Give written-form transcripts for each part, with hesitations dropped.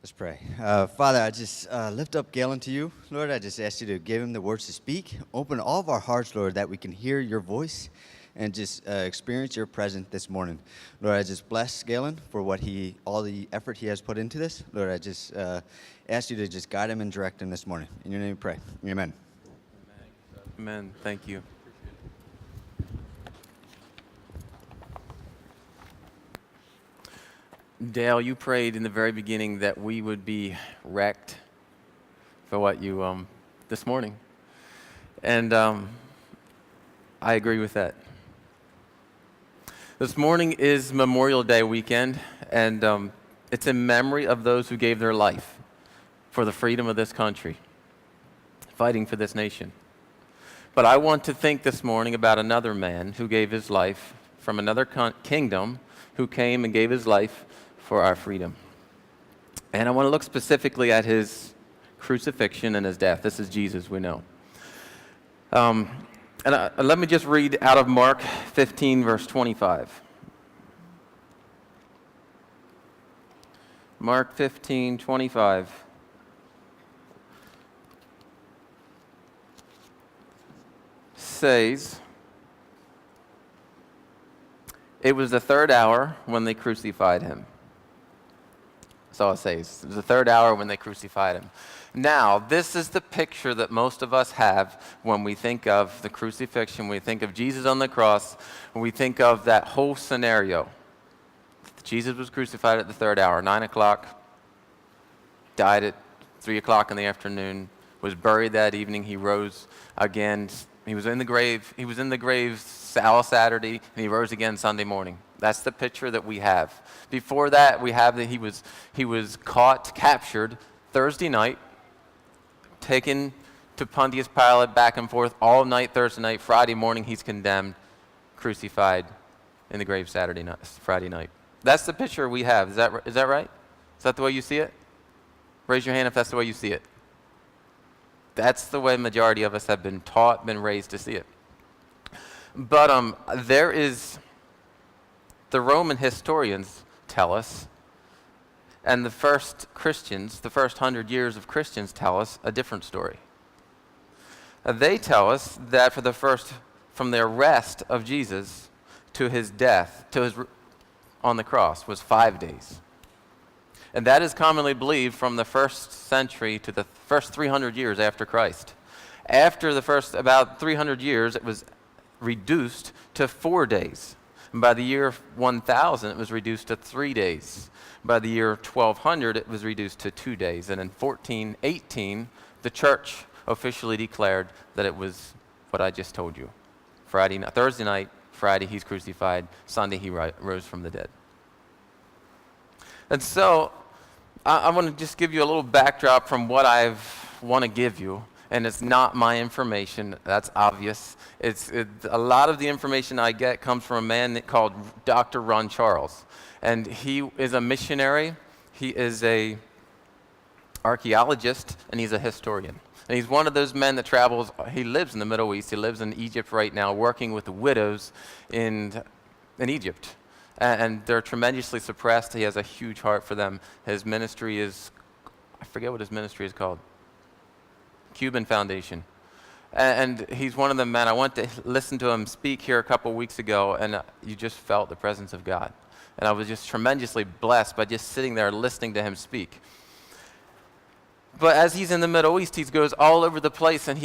Let's pray. Father, I just lift up Galen to you. Lord, I just ask you to give him the words to speak. Open all of our hearts, Lord, that we can hear your voice and just experience your presence this morning. Lord, I just bless Galen for all the effort he has put into this. Lord, I just ask you to just guide him and direct him this morning. In your name we pray. Amen. Amen. Thank you. Dale, you prayed in the very beginning that we would be wrecked for what you this morning, and I agree with that. This morning is Memorial Day weekend, and it's in memory of those who gave their life for the freedom of this country, fighting for this nation. But I want to think this morning about another man who gave his life from another kingdom, who came and gave his life for our freedom. And I want to look specifically at his crucifixion and his death. This is Jesus, we know. Let me just read out of Mark 15, verse 25. Mark 15, 25. Says, it was the third hour when they crucified him. That's all it says. It was the third hour when they crucified him. Now, this is the picture that most of us have when we think of the crucifixion, when we think of Jesus on the cross, when we think of that whole scenario. Jesus was crucified at the third hour, 9 o'clock, died at 3 o'clock in the afternoon, was buried that evening, he rose again. He was in the grave. He was in the grave all Saturday, and he rose again Sunday morning. That's the picture that we have. Before that, we have that he was captured Thursday night, taken to Pontius Pilate, back and forth all night Thursday night. Friday morning, he's condemned, crucified in the grave Friday night. That's the picture we have. Is that right? Is that the way you see it? Raise your hand if that's the way you see it. That's the way majority of us have been taught, been raised to see it. But the Roman historians tell us, and the first Christians, the first 100 years of Christians tell us a different story. They tell us that from the arrest of Jesus to his death, on the cross, was 5 days. And that is commonly believed from the first century to the first 300 years after Christ. After the first about 300 years, it was reduced to 4 days. And by the year 1000, it was reduced to 3 days. By the year 1200, it was reduced to 2 days. And in 1418, the church officially declared that it was what I just told you. Thursday night, Friday, he's crucified. Sunday, he rose from the dead. And so, I want to just give you a little backdrop from what I want to give you. And it's not my information, that's obvious. A lot of the information I get comes from a man called Dr. Ron Charles. And he is a missionary, he is a archaeologist, and he's a historian. And he's one of those men that travels, he lives in the Middle East, he lives in Egypt right now, working with the widows in Egypt. And they're tremendously suppressed. He has a huge heart for them. His ministry is, I forget what his ministry is called. Cuban Foundation. And he's one of the men. I went to listen to him speak here a couple weeks ago, and you just felt the presence of God. And I was just tremendously blessed by just sitting there listening to him speak. But as he's in the Middle East, he goes all over the place, and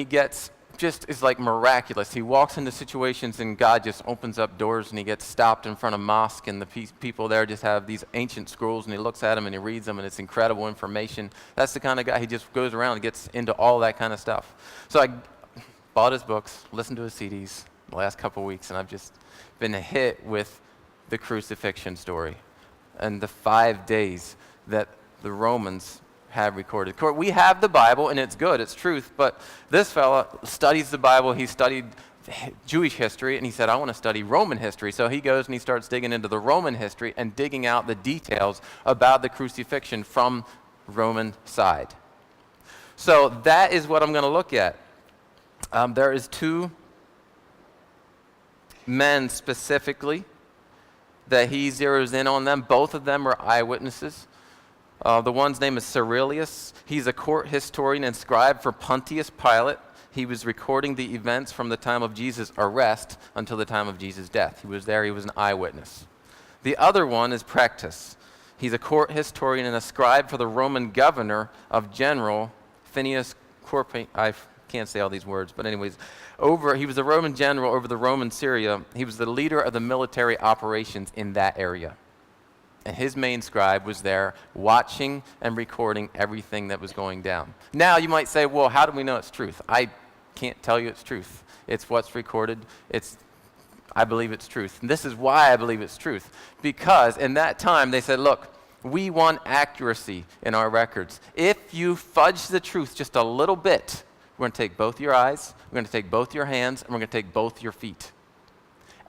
is like miraculous. He walks into situations and God just opens up doors, and he gets stopped in front of a mosque, and the people there just have these ancient scrolls, and he looks at them and he reads them, and it's incredible information. That's the kind of guy, he just goes around and gets into all that kind of stuff. So I bought his books, listened to his CDs the last couple weeks, and I've just been hit with the crucifixion story and the 5 days that the Romans have recorded. We have the Bible, and it's good, it's truth, but this fella studies the Bible. He studied Jewish history, and he said, I want to study Roman history. So he goes and he starts digging into the Roman history and digging out the details about the crucifixion from Roman side. So that is what I'm going to look at. There is two men specifically that he zeroes in on them. Both of them are eyewitnesses. The one's name is Cyrilius. He's a court historian and scribe for Pontius Pilate. He was recording the events from the time of Jesus' arrest until the time of Jesus' death. He was there, he was an eyewitness. The other one is Practus. He's a court historian and a scribe for the Roman governor of General Phineas Corpi. I can't say all these words, but anyways, he was the Roman general over the Roman Syria. He was the leader of the military operations in that area. And his main scribe was there watching and recording everything that was going down. Now you might say, well, how do we know it's truth? I can't tell you it's truth. It's what's recorded. I believe it's truth. And this is why I believe it's truth. Because in that time they said, look, we want accuracy in our records. If you fudge the truth just a little bit, we're going to take both your eyes, we're going to take both your hands, and we're going to take both your feet.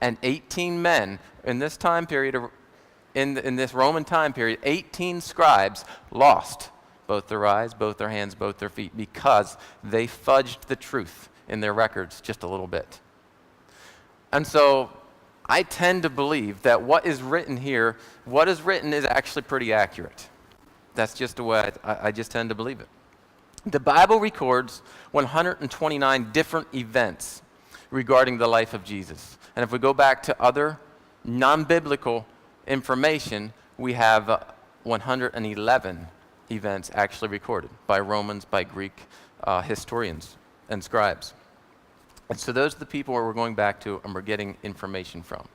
And 18 men in this time period, in this Roman time period, 18 scribes lost both their eyes, both their hands, both their feet, because they fudged the truth in their records just a little bit. And so I tend to believe that what is written here, what is written is actually pretty accurate. That's just the way I just tend to believe it. The Bible records 129 different events regarding the life of Jesus. And if we go back to other non-biblical information, we have 111 events actually recorded by Romans, by Greek historians and scribes. And so those are the people where we're going back to and we're getting information from.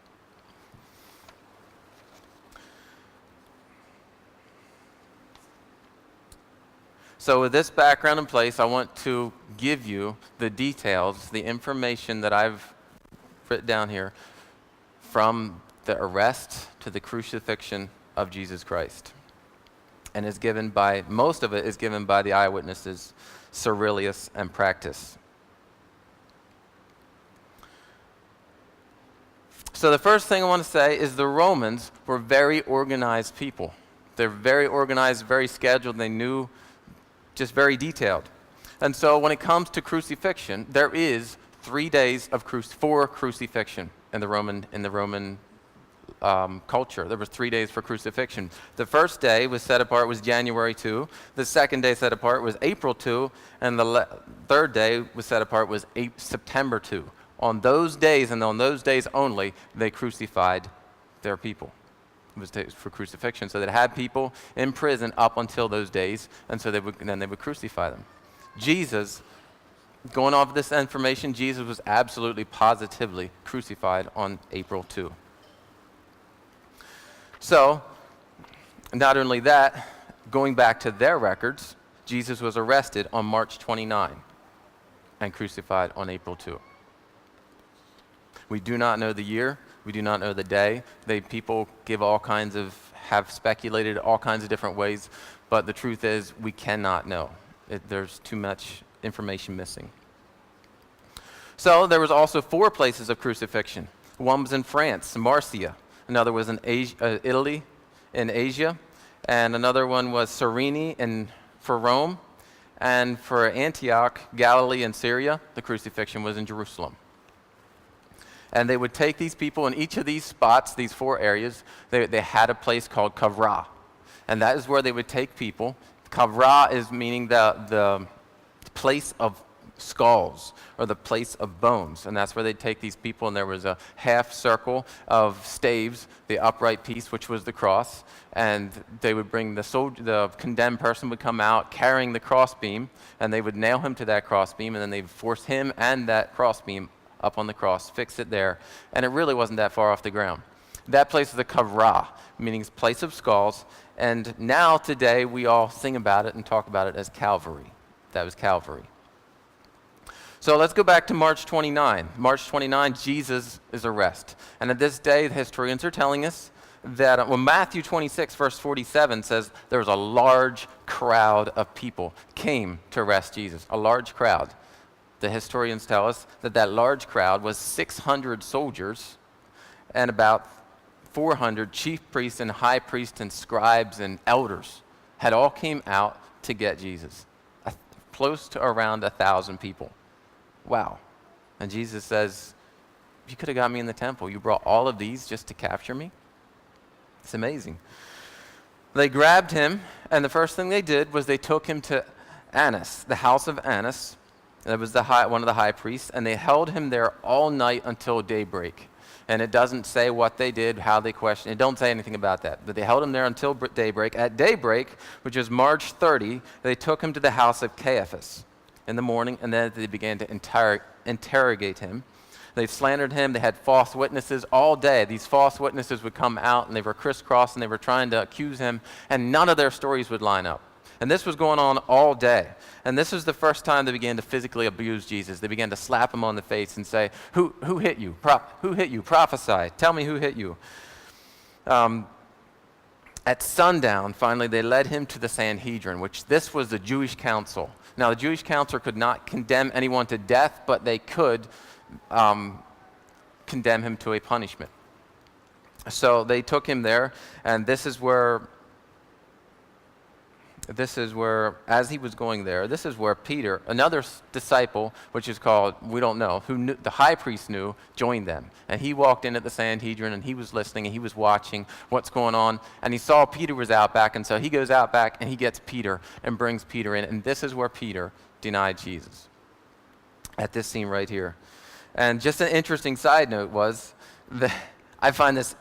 So with this background in place, I want to give you the details, the information that I've written down here from the arrest to the crucifixion of Jesus Christ. And is given by, most of it is given by the eyewitnesses, Cyrilius and Practus. So the first thing I want to say is the Romans were very organized people. They're very organized, very scheduled, they knew, just very detailed. And so when it comes to crucifixion, there is 3 days of for crucifixion in the Roman culture. There was 3 days for crucifixion. The first day was set apart was January 2. The second day set apart was April 2. And the third day was set apart was September 2. On those days and on those days only, they crucified their people. It was days for crucifixion. So they had people in prison up until those days, and so then they would crucify them. Jesus, going off this information, Jesus was absolutely positively crucified on April 2. So, not only that, going back to their records, Jesus was arrested on March 29 and crucified on April 2. We do not know the year. We do not know the day. People have speculated all kinds of different ways, but the truth is we cannot know. There's too much information missing. So there was also 4 places of crucifixion. One was in France, Marcia. Another was in Italy, in Asia. And another one was Cyrene for Rome. And for Antioch, Galilee, and Syria, the crucifixion was in Jerusalem. And they would take these people in each of these spots, these 4 areas. They had a place called Kavra. And that is where they would take people. Kavra is meaning the place of skulls or the place of bones. And that's where they'd take these people. And there was a half circle of staves, the upright piece, which was the cross. And they would bring the condemned person would come out carrying the crossbeam. And they would nail him to that crossbeam. And then they'd force him and that crossbeam up on the cross, fix it there, and it really wasn't that far off the ground. That place is the Kavra, meaning place of skulls, and now today we all sing about it and talk about it as Calvary. That was Calvary. So let's go back to March 29. March 29, Jesus is arrested. And at this day, the historians are telling us that Matthew 26, verse 47 says there was a large crowd of people came to arrest Jesus, a large crowd. The historians tell us that large crowd was 600 soldiers and about 400 chief priests and high priests and scribes and elders had all came out to get Jesus. Close to around 1,000 people. Wow. And Jesus says, you could have got me in the temple. You brought all of these just to capture me? It's amazing. They grabbed him, and the first thing they did was they took him to Annas, the house of Annas. That was one of the high priests, and they held him there all night until daybreak. And it doesn't say what they did, how they questioned. It don't say anything about that. But they held him there until daybreak. At daybreak, which was March 30, they took him to the house of Caiaphas in the morning, and then they began to interrogate him. They slandered him. They had false witnesses all day. These false witnesses would come out, and they were crisscrossed, and they were trying to accuse him, and none of their stories would line up. And this was going on all day. And this was the first time they began to physically abuse Jesus. They began to slap him on the face and say, who hit you? Who hit you? Prophesy. Tell me who hit you. At sundown, finally, they led him to the Sanhedrin, which this was the Jewish council. Now, the Jewish council could not condemn anyone to death, but they could condemn him to a punishment. So they took him there, and this is where, as he was going there, this is where Peter, another disciple, which is called, we don't know, who knew, the high priest knew, joined them. And he walked in at the Sanhedrin, and he was listening, and he was watching what's going on. And he saw Peter was out back, and so he goes out back, and he gets Peter and brings Peter in. And this is where Peter denied Jesus, at this scene right here. And just an interesting side note was, I find this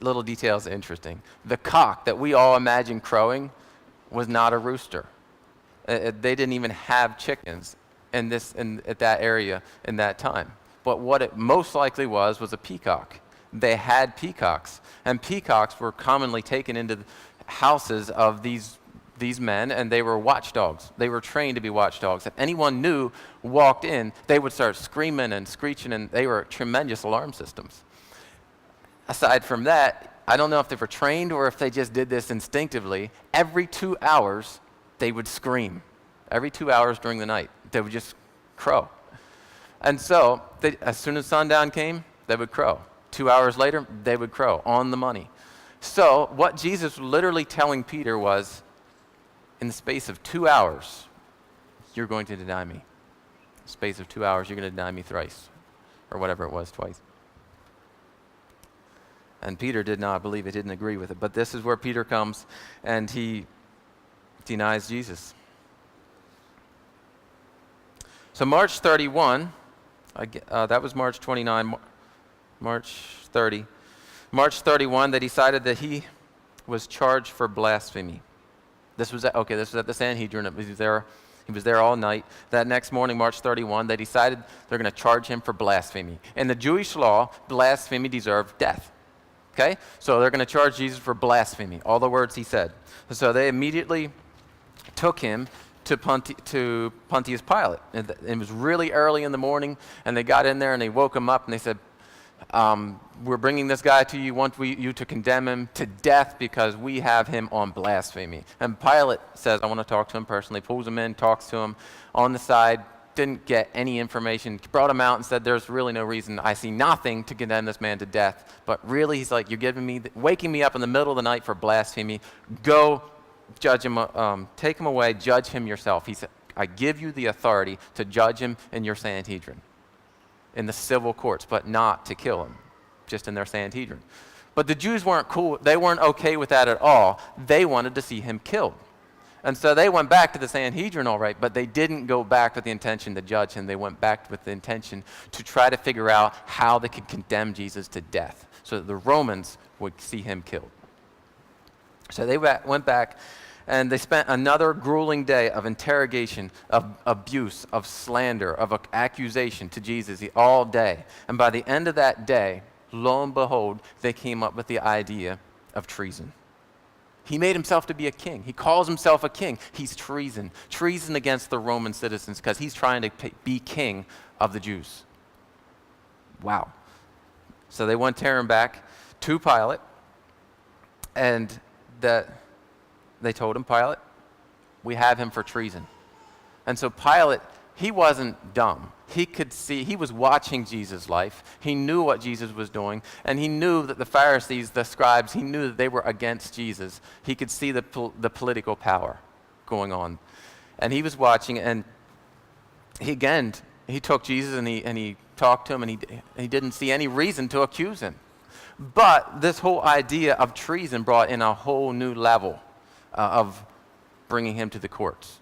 little details interesting. The cock that we all imagine crowing was not a rooster. They didn't even have chickens at that area in that time. But what it most likely was a peacock. They had peacocks, and peacocks were commonly taken into the houses of these men, and they were watchdogs. They were trained to be watchdogs. If anyone new walked in, they would start screaming and screeching, and they were tremendous alarm systems. Aside from that, I don't know if they were trained or if they just did this instinctively. Every 2 hours, they would scream. Every 2 hours during the night, they would just crow. And so, as soon as sundown came, they would crow. 2 hours later, they would crow on the money. So, what Jesus was literally telling Peter was, in the space of 2 hours, you're going to deny me. In the space of 2 hours, you're going to deny me thrice, or whatever it was, twice. And Peter did not believe it, didn't agree with it. But this is where Peter comes, and he denies Jesus. So March 31, that was March 29, March 30. March 31, they decided that he was charged for blasphemy. This was at the Sanhedrin. He was there all night. That next morning, March 31, they decided they're going to charge him for blasphemy. In the Jewish law, blasphemy deserved death. Okay? So they're going to charge Jesus for blasphemy, all the words he said. So they immediately took him to Pontius Pilate. And it was really early in the morning, and they got in there, and they woke him up, and they said, we're bringing this guy to you, want you to condemn him to death because we have him on blasphemy. And Pilate says, I want to talk to him personally, pulls him in, talks to him on the side, didn't get any information, brought him out and said, there's really no reason, I see nothing to condemn this man to death. But really, he's like, you're waking me up in the middle of the night for blasphemy. Go judge him, take him away, judge him yourself. He said, I give you the authority to judge him in your Sanhedrin, in the civil courts, but not to kill him, just in their Sanhedrin. But the Jews weren't cool. They weren't okay with that at all. They wanted to see him killed. And so they went back to the Sanhedrin, all right, but they didn't go back with the intention to judge him. They went back with the intention to try to figure out how they could condemn Jesus to death so that the Romans would see him killed. So they went back, and they spent another grueling day of interrogation, of abuse, of slander, of accusation to Jesus all day. And by the end of that day, lo and behold, they came up with the idea of treason. He made himself to be a king. He calls himself a king. He's treason. Treason against the Roman citizens because he's trying to be king of the Jews. Wow. So they went tearing back to Pilate, and they told him, Pilate, we have him for treason. And so Pilate, he wasn't dumb. He could see, he was watching Jesus' life. He knew what Jesus was doing, and he knew that the Pharisees, the scribes, he knew that they were against Jesus. He could see the political power going on. And he was watching, and he took Jesus and he talked to him, and he didn't see any reason to accuse him. But this whole idea of treason brought in a whole new level of bringing him to the courts.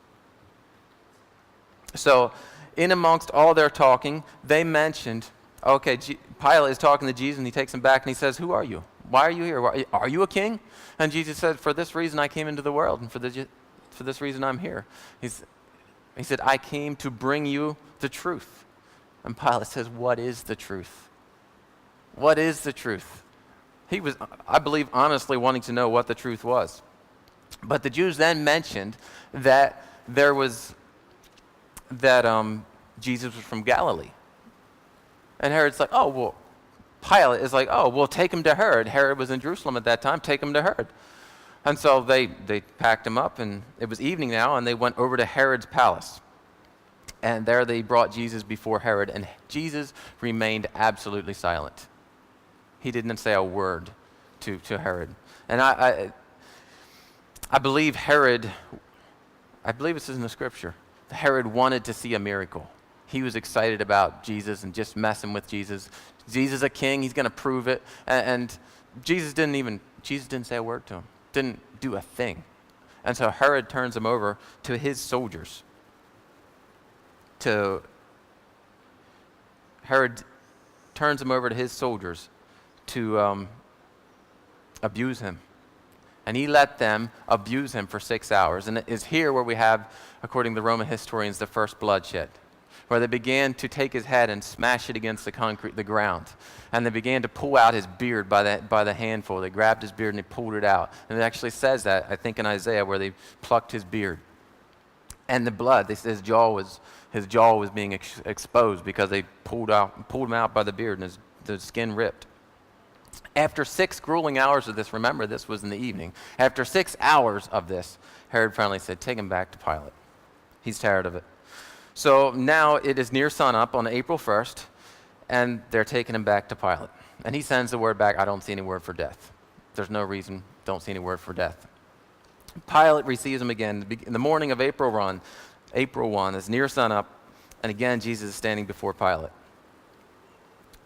So in amongst all their talking, they mentioned, okay, Pilate is talking to Jesus, and he takes him back, and he says, who are you? Why are you here? Are you a king? And Jesus said, for this reason I came into the world, and for this reason I'm here. He said, I came to bring you the truth. And Pilate says, what is the truth? What is the truth? He was, I believe, honestly wanting to know what the truth was. But the Jews then mentioned that Jesus was from Galilee. And Herod's like, oh, well, Pilate is like, oh, well, take him to Herod. Herod was in Jerusalem at that time. Take him to Herod. And so they packed him up, and it was evening now, and they went over to Herod's palace. And there they brought Jesus before Herod, and Jesus remained absolutely silent. He didn't say a word to Herod. And I believe Herod, I believe this is in the scripture, Herod wanted to see a miracle. He was excited about Jesus and just messing with Jesus. Jesus is a king, he's going to prove it. And Jesus didn't say a word to him, didn't do a thing. And so Herod turns him over to his soldiers. Herod turns him over to his soldiers to abuse him. And he let them abuse him for 6 hours. And it is here where we have, according to the Roman historians, the first bloodshed, where they began to take his head and smash it against the ground. And they began to pull out his beard by the handful. They grabbed his beard and they pulled it out. And it actually says that, I think in Isaiah, where they plucked his beard. And the blood, his jaw was being exposed because they pulled him out by the beard, and the skin ripped. After 6 grueling hours of this, remember this was in the evening, after 6 hours of this, Herod finally said, take him back to Pilate. He's tired of it. So now it is near sunup on April 1st, and they're taking him back to Pilate. And he sends the word back, I don't see any word for death. There's no reason, don't see any word for death. Pilate receives him again. In the morning of April 1, it's near sunup, and again Jesus is standing before Pilate.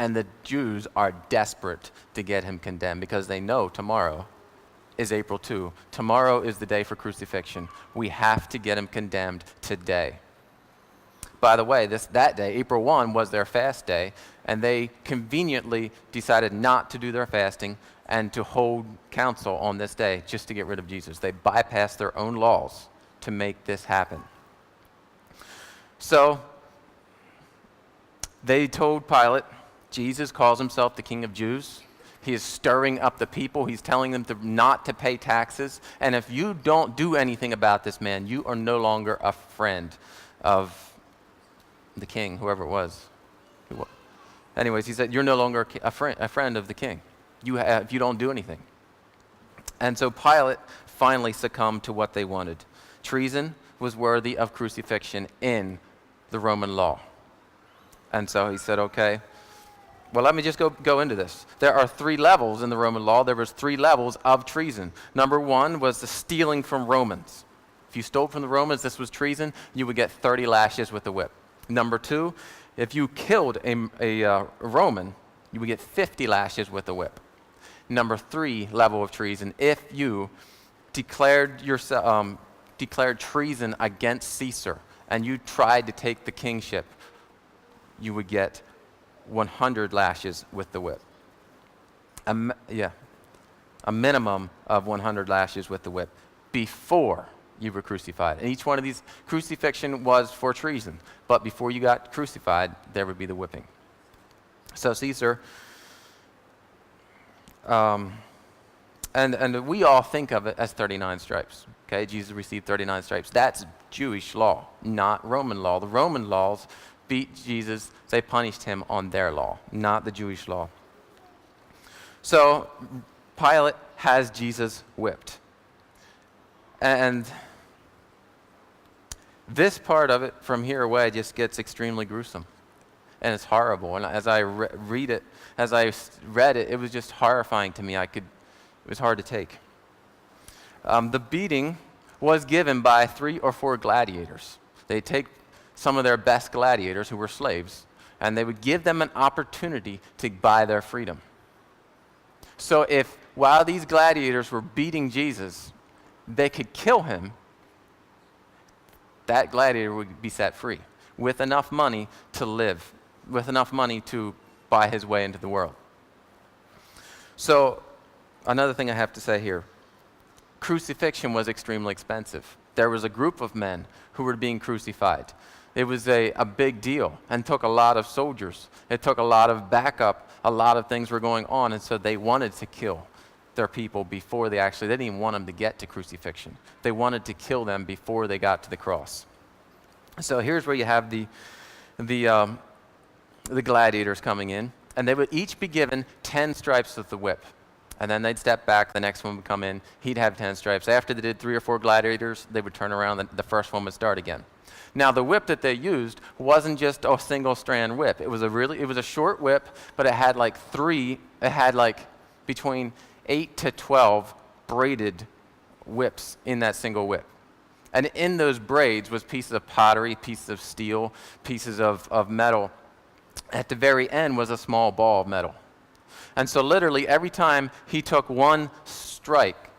And the Jews are desperate to get him condemned because they know tomorrow is April 2. Tomorrow is the day for crucifixion. We have to get him condemned today. By the way, that day, April 1, was their fast day, and they conveniently decided not to do their fasting and to hold council on this day just to get rid of Jesus. They bypassed their own laws to make this happen. So they told Pilate, Jesus calls himself the King of Jews. He is stirring up the people. He's telling them not to pay taxes. And if you don't do anything about this man, you are no longer a friend of the king, whoever it was. Anyways, he said, you're no longer a friend of the king if you don't do anything. And so Pilate finally succumbed to what they wanted. Treason was worthy of crucifixion in the Roman law. And so he said, okay, well, let me just go into this. There are 3 levels in the Roman law. There was 3 levels of treason. Number 1 was the stealing from Romans. If you stole from the Romans, this was treason. You would get 30 lashes with the whip. Number 2, if you killed a Roman, you would get 50 lashes with the whip. Number 3 level of treason, if you declared treason against Caesar and you tried to take the kingship, you would get 100 lashes with the whip. A minimum of 100 lashes with the whip before you were crucified. And each one of these, crucifixion was for treason. But before you got crucified, there would be the whipping. So Caesar, and we all think of it as 39 stripes. Okay, Jesus received 39 stripes. That's Jewish law, not Roman law. The Roman laws beat Jesus, they punished him on their law, not the Jewish law. So Pilate has Jesus whipped. And this part of it from here away just gets extremely gruesome. And it's horrible. And as I read it, it was just horrifying to me. It was hard to take. The beating was given by 3 or 4 gladiators. They take some of their best gladiators who were slaves, and they would give them an opportunity to buy their freedom. So while these gladiators were beating Jesus, they could kill him, that gladiator would be set free with enough money to live, with enough money to buy his way into the world. So, another thing I have to say here, crucifixion was extremely expensive. There was a group of men who were being crucified. It was a big deal and took a lot of soldiers. It took a lot of backup. A lot of things were going on, and so they wanted to kill their people before they didn't even want them to get to crucifixion. They wanted to kill them before they got to the cross. So here's where you have the gladiators coming in, and they would each be given 10 stripes with the whip. And then they'd step back, the next one would come in, he'd have 10 stripes. After they did 3 or 4 gladiators, they would turn around, the first one would start again. Now the whip that they used wasn't just a single strand whip. It was a short whip, but it had between 8 to 12 braided whips in that single whip. And in those braids was pieces of pottery, pieces of steel, pieces of metal. At the very end was a small ball of metal. And so literally every time he took one strike,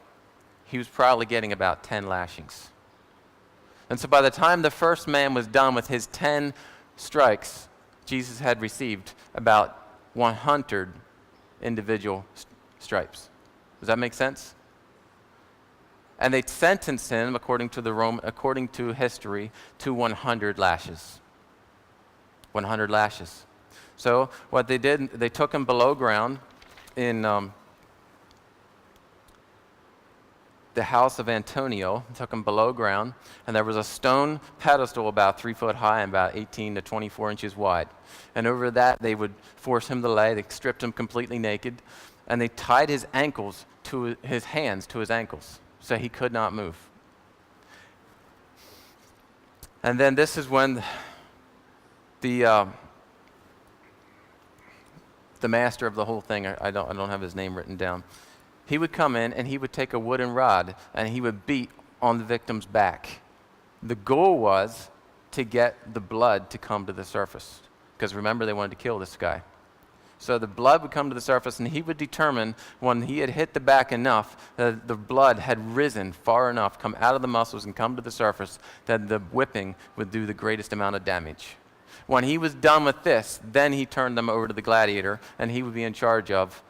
he was probably getting about 10 lashings. And so by the time the first man was done with his 10 strikes, Jesus had received about 100 individual stripes. Does that make sense? And they sentenced him, according to history, to 100 lashes. 100 lashes. So what they did, they took him below ground in the house of Antonio, took him below ground, and there was a stone pedestal about 3 foot high and about 18 to 24 inches wide. And over that, they would force him to lay. They stripped him completely naked, and they tied his ankles to his hands to his ankles, so he could not move. And then this is when the master of the whole thing, I don't have his name written down, he would come in and he would take a wooden rod and he would beat on the victim's back. The goal was to get the blood to come to the surface, because remember, they wanted to kill this guy. So the blood would come to the surface, and he would determine when he had hit the back enough, that the blood had risen far enough, come out of the muscles and come to the surface, that the whipping would do the greatest amount of damage. When he was done with this, then he turned them over to the gladiator, and he would be in charge of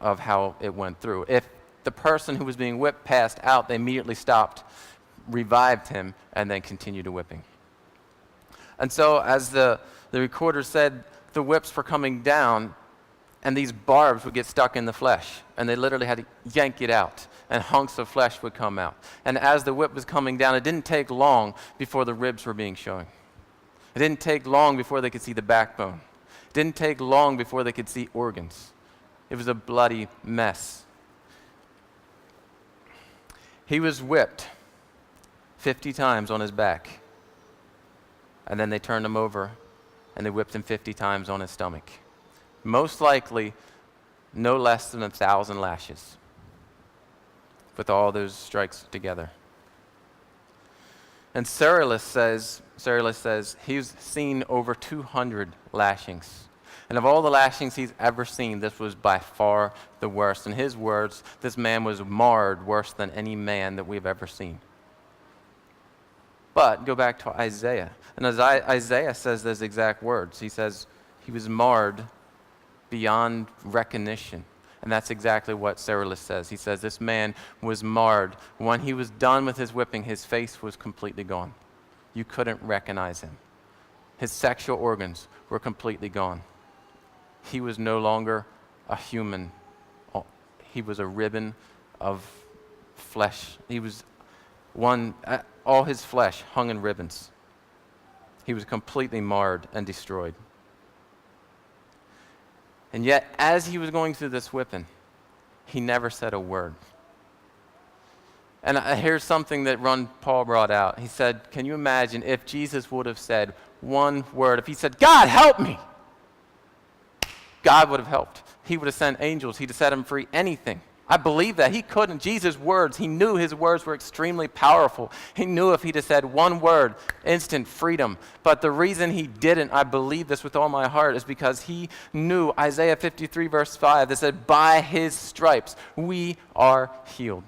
how it went through. If the person who was being whipped passed out, they immediately stopped, revived him, and then continued the whipping. And so as the recorder said, the whips were coming down, and these barbs would get stuck in the flesh, and they literally had to yank it out, and hunks of flesh would come out. And as the whip was coming down, it didn't take long before the ribs were being shown. It didn't take long before they could see the backbone. It didn't take long before they could see organs. It was a bloody mess. He was whipped 50 times on his back, and then they turned him over, and they whipped him 50 times on his stomach. Most likely, no less than 1,000 lashes with all those strikes together. And Cyrillus says he's seen over 200 lashings. And of all the lashings he's ever seen, this was by far the worst. In his words, this man was marred worse than any man that we've ever seen. But go back to Isaiah. And as Isaiah says those exact words, he says he was marred beyond recognition. And that's exactly what Cyrillus says. He says this man was marred. When he was done with his whipping, his face was completely gone. You couldn't recognize him. His sexual organs were completely gone. He was no longer a human. He was a ribbon of flesh. He was all his flesh hung in ribbons. He was completely marred and destroyed. And yet, as he was going through this whipping, he never said a word. And here's something that Ron Paul brought out. He said, can you imagine if Jesus would have said one word? If he said, God, help me, God would have helped. He would have sent angels. He'd have set him free, anything. I believe that. He couldn't. Jesus' words, he knew his words were extremely powerful. He knew if he'd have said one word, instant freedom. But the reason he didn't, I believe this with all my heart, is because he knew Isaiah 53 verse 5 that said, by his stripes we are healed.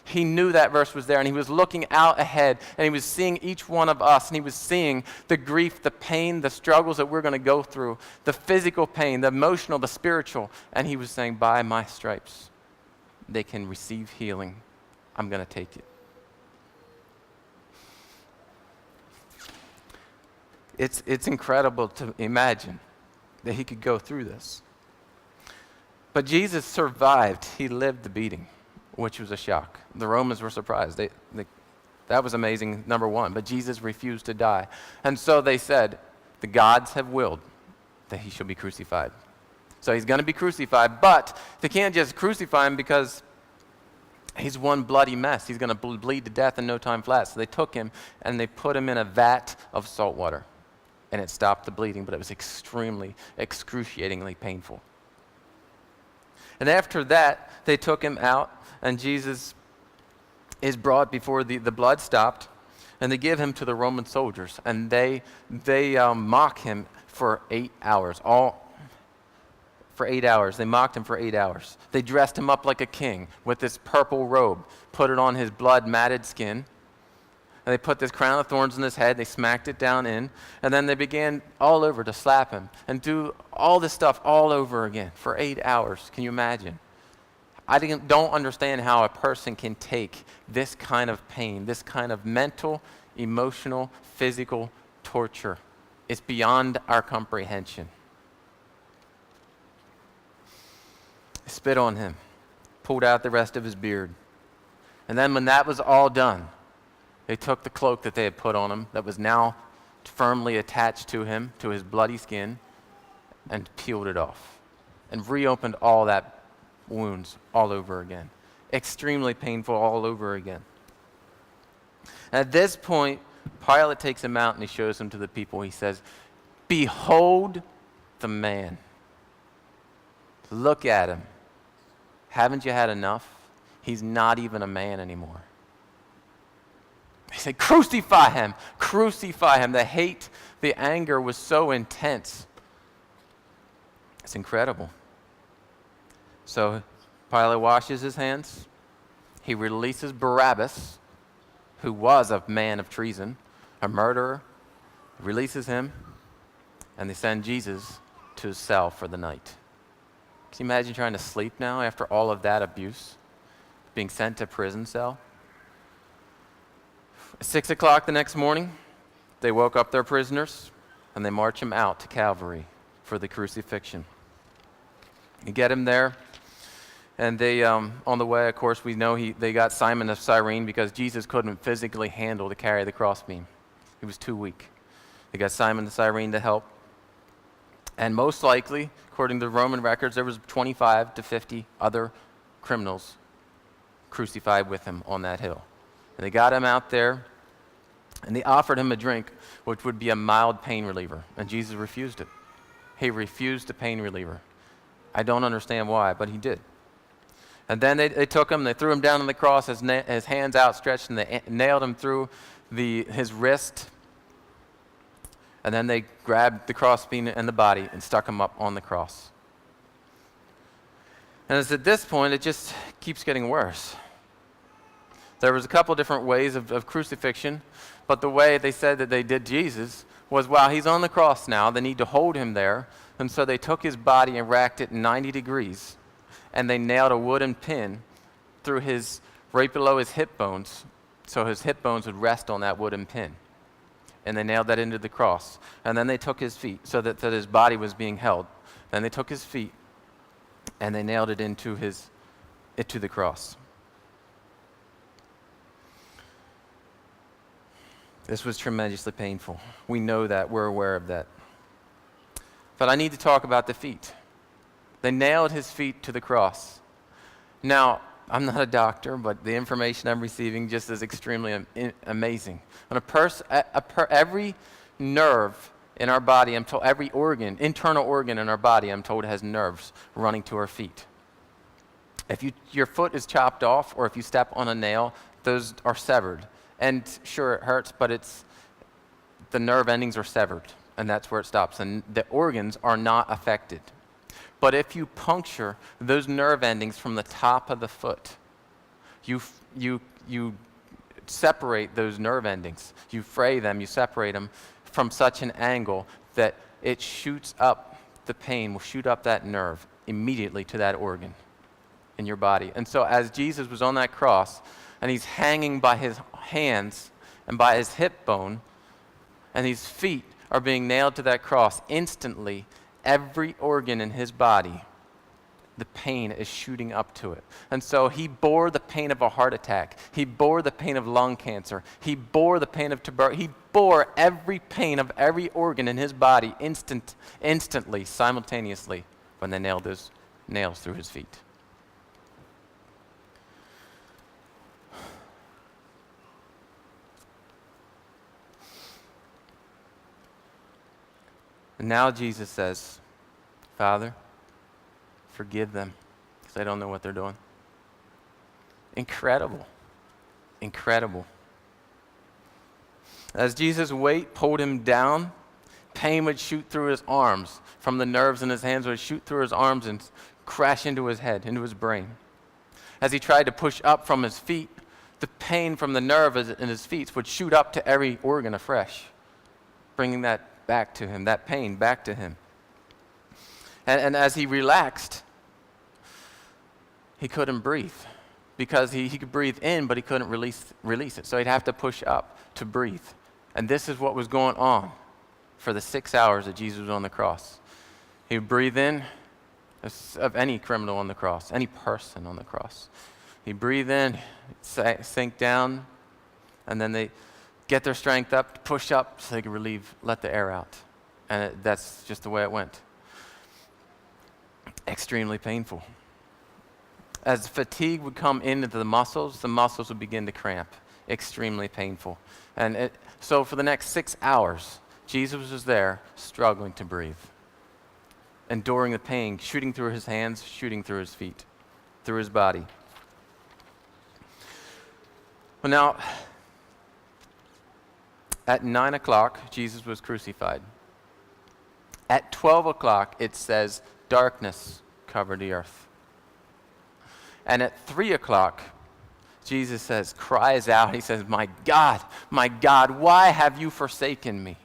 He knew that verse was there, and he was looking out ahead, and he was seeing each one of us, and he was seeing the grief, the pain, the struggles that we're going to go through, the physical pain, the emotional, the spiritual, and he was saying, by my stripes, they can receive healing. I'm going to take it. It's incredible to imagine that he could go through this. But Jesus survived. He lived the beating, which was a shock. The Romans were surprised. That was amazing, number one. But Jesus refused to die. And so they said, the gods have willed that he shall be crucified. So he's going to be crucified, but they can't just crucify him because he's one bloody mess. He's going to bleed to death in no time flat. So they took him and they put him in a vat of salt water. And it stopped the bleeding, but it was extremely, excruciatingly painful. And after that, they took him out, and Jesus is brought before the blood stopped, and they give him to the Roman soldiers, and they mock him for 8 hours. For 8 hours. They mocked him for 8 hours. They dressed him up like a king with this purple robe, put it on his blood-matted skin, and they put this crown of thorns on his head, they smacked it down in, and then they began all over to slap him and do all this stuff all over again for 8 hours. Can you imagine? I don't understand how a person can take this kind of pain, this kind of mental, emotional, physical torture. It's beyond our comprehension. They spit on him, pulled out the rest of his beard. And then when that was all done, they took the cloak that they had put on him that was now firmly attached to him, to his bloody skin, and peeled it off and reopened all that wounds all over again. Extremely painful all over again. At this point, Pilate takes him out and he shows him to the people. He says, "Behold the man. Look at him. Haven't you had enough? He's not even a man anymore." He said, "Crucify him, crucify him." The hate, the anger was so intense. It's incredible. So Pilate washes his hands. He releases Barabbas, who was a man of treason, a murderer. Releases him, and they send Jesus to his cell for the night. Can you imagine trying to sleep now after all of that abuse? Being sent to a prison cell? 6 o'clock the next morning, they woke up their prisoners, and they march him out to Calvary for the crucifixion. You get him there, and they, on the way, of course, we know they got Simon of Cyrene because Jesus couldn't physically handle to carry the crossbeam. He was too weak. They got Simon of Cyrene to help. And most likely, according to Roman records, there was 25 to 50 other criminals crucified with him on that hill. And they got him out there, and they offered him a drink, which would be a mild pain reliever. And Jesus refused it. He refused a pain reliever. I don't understand why, but he did. And then they took him, they threw him down on the cross, his hands outstretched, and they nailed him through his wrist. And then they grabbed the crossbeam and the body and stuck him up on the cross. And it's at this point, it just keeps getting worse. There was a couple different ways of crucifixion, but the way they said that they did Jesus was while he's on the cross now, they need to hold him there, and so they took his body and racked it 90 degrees, and they nailed a wooden pin through right below his hip bones, so his hip bones would rest on that wooden pin. And they nailed that into the cross. And then they took his feet so that his body was being held. Then they took his feet and they nailed it into the cross. This was tremendously painful. We know that. We're aware of that. But I need to talk about the feet. They nailed his feet to the cross. Now, I'm not a doctor, but the information I'm receiving just is extremely amazing. When every nerve in our body, I'm told, every internal organ in our body, I'm told, has nerves running to our feet. If your foot is chopped off, or if you step on a nail, those are severed. And sure, it hurts, but the nerve endings are severed, and that's where it stops. And the organs are not affected. But if you puncture those nerve endings from the top of the foot, You separate those nerve endings. You fray them, you separate them from such an angle that it shoots up, the pain will shoot up that nerve immediately to that organ in your body. And so as Jesus was on that cross, and he's hanging by his hands and by his hip bone, and his feet are being nailed to that cross, instantly, every organ in his body, the pain is shooting up to it. And so he bore the pain of a heart attack. He bore the pain of lung cancer. He bore the pain of tuberculosis. He bore every pain of every organ in his body instantly, simultaneously, when they nailed those nails through his feet. And now Jesus says, Father, forgive them, because they don't know what they're doing. Incredible. Incredible. As Jesus' weight pulled him down, pain would shoot through his arms. From the nerves in his hands would shoot through his arms and crash into his head, into his brain. As he tried to push up from his feet, the pain from the nerve in his feet would shoot up to every organ afresh, bringing that back to him, that pain back to him. And as he relaxed, he couldn't breathe, because he could breathe in, but he couldn't release it. So he'd have to push up to breathe. And this is what was going on for the 6 hours that Jesus was on the cross. He would breathe in of any criminal on the cross, any person on the cross. He'd breathe in, sink down, and then they get their strength up, push up so they could let the air out. And that's just the way it went. Extremely painful. As fatigue would come into the muscles would begin to cramp. Extremely painful. And so for the next 6 hours, Jesus was there struggling to breathe, enduring the pain, shooting through his hands, shooting through his feet, through his body. Well, now, at 9 o'clock, Jesus was crucified. At 12 o'clock, it says, darkness covered the earth. And at 3 o'clock, Jesus cries out, he says, my God, why have you forsaken me?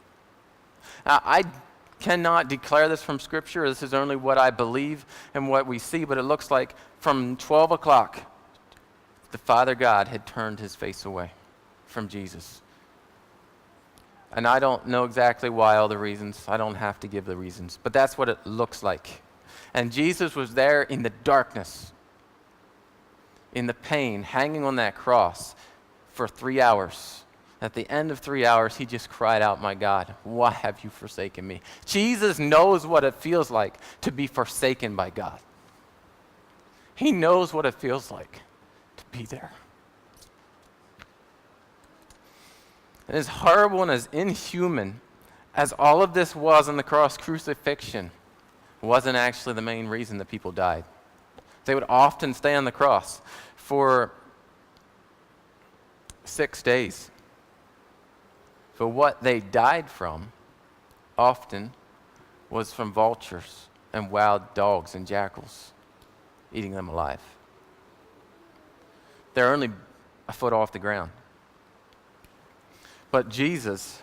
Now, I cannot declare this from Scripture. This is only what I believe and what we see, but it looks like from 12 o'clock, the Father God had turned his face away from Jesus. And I don't know exactly why, all the reasons. I don't have to give the reasons, but that's what it looks like. And Jesus was there in the darkness, in the pain, hanging on that cross for 3 hours. At the end of 3 hours, he just cried out, my God, why have you forsaken me? Jesus knows what it feels like to be forsaken by God. He knows what it feels like to be there. And as horrible and as inhuman as all of this was on the cross, crucifixion wasn't actually the main reason that people died. They would often stay on the cross for 6 days. But what they died from often was from vultures and wild dogs and jackals eating them alive. They're only a foot off the ground. But Jesus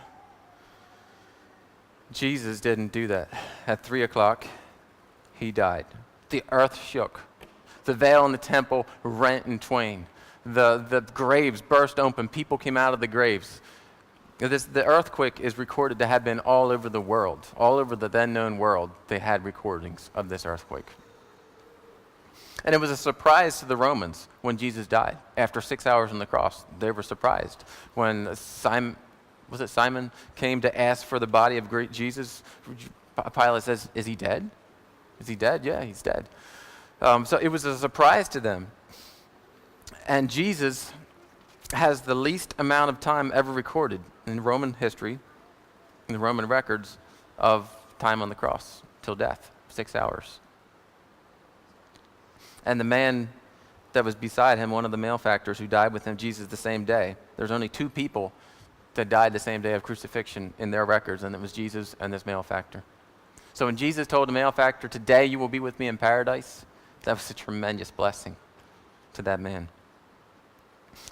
didn't do that. At 3 o'clock, he died. The earth shook. The veil in the temple rent in twain. The graves burst open. People came out of the graves. The earthquake is recorded to have been all over the world. All over the then known world, they had recordings of this earthquake. And it was a surprise to the Romans when Jesus died. After 6 hours on the cross, they were surprised. When Simon came to ask for the body of great Jesus, Pilate says, is he dead? Is he dead? Yeah, he's dead. So it was a surprise to them. And Jesus has the least amount of time ever recorded in Roman history, in the Roman records, of time on the cross till death, 6 hours. And the man that was beside him, one of the malefactors who died with him, Jesus, the same day. There's only 2 people that died the same day of crucifixion in their records, and it was Jesus and this malefactor. So when Jesus told the malefactor, today you will be with me in paradise, that was a tremendous blessing to that man.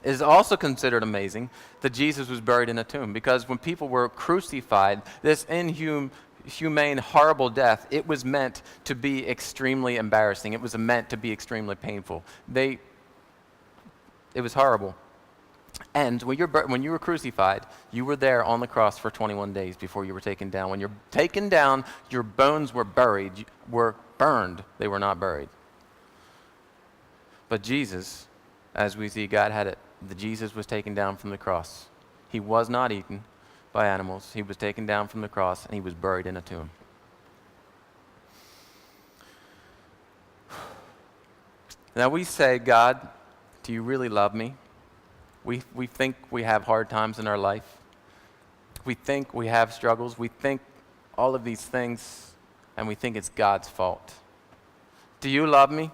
It is also considered amazing that Jesus was buried in a tomb, because when people were crucified, this inhumane, horrible death, it was meant to be extremely embarrassing. It was meant to be extremely painful. It was horrible. And when you were crucified, you were there on the cross for 21 days before you were taken down. When you're taken down, your bones were burned. They were not buried. But Jesus, as we see, God had it. Jesus was taken down from the cross. He was not eaten by animals. He was taken down from the cross, and he was buried in a tomb. Now we say, God, do you really love me? We think we have hard times in our life. We think we have struggles. We think all of these things, and we think it's God's fault. Do you love me?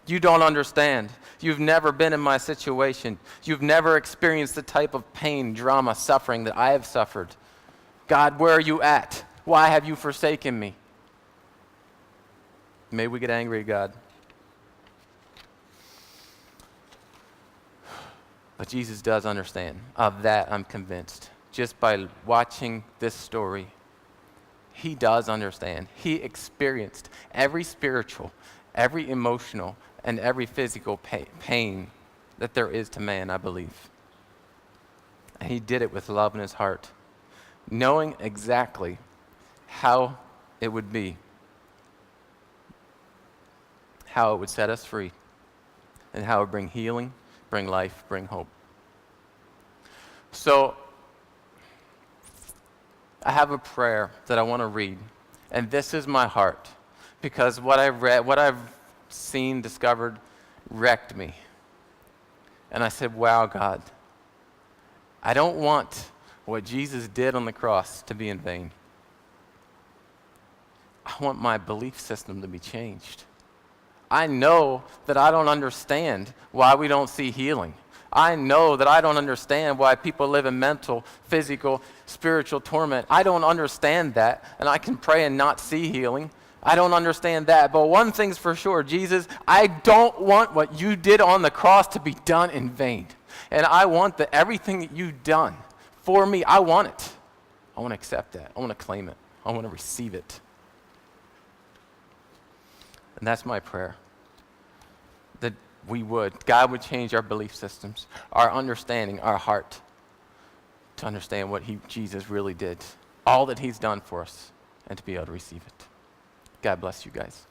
You don't understand. You've never been in my situation. You've never experienced the type of pain, drama, suffering that I have suffered. God, where are you at? Why have you forsaken me? Maybe we get angry at God. But Jesus does understand. Of that, I'm convinced. Just by watching this story, he does understand. He experienced every spiritual, every emotional, and every physical pain that there is to man, I believe. And he did it with love in his heart, knowing exactly how it would be, how it would set us free, and how it would bring healing, bring life, bring hope. So, I have a prayer that I want to read, and this is my heart, because what I've seen, discovered, wrecked me. And I said, wow, God, I don't want what Jesus did on the cross to be in vain. I want my belief system to be changed. I know that I don't understand why we don't see healing. I know that I don't understand why people live in mental, physical, spiritual torment. I don't understand that, and I can pray and not see healing. I don't understand that. But one thing's for sure, Jesus, I don't want what you did on the cross to be done in vain. And I want that everything that you've done for me, I want it. I want to accept that. I want to claim it. I want to receive it. And that's my prayer. That God would change our belief systems, our understanding, our heart, to understand what Jesus really did, all that he's done for us, and to be able to receive it. God bless you guys.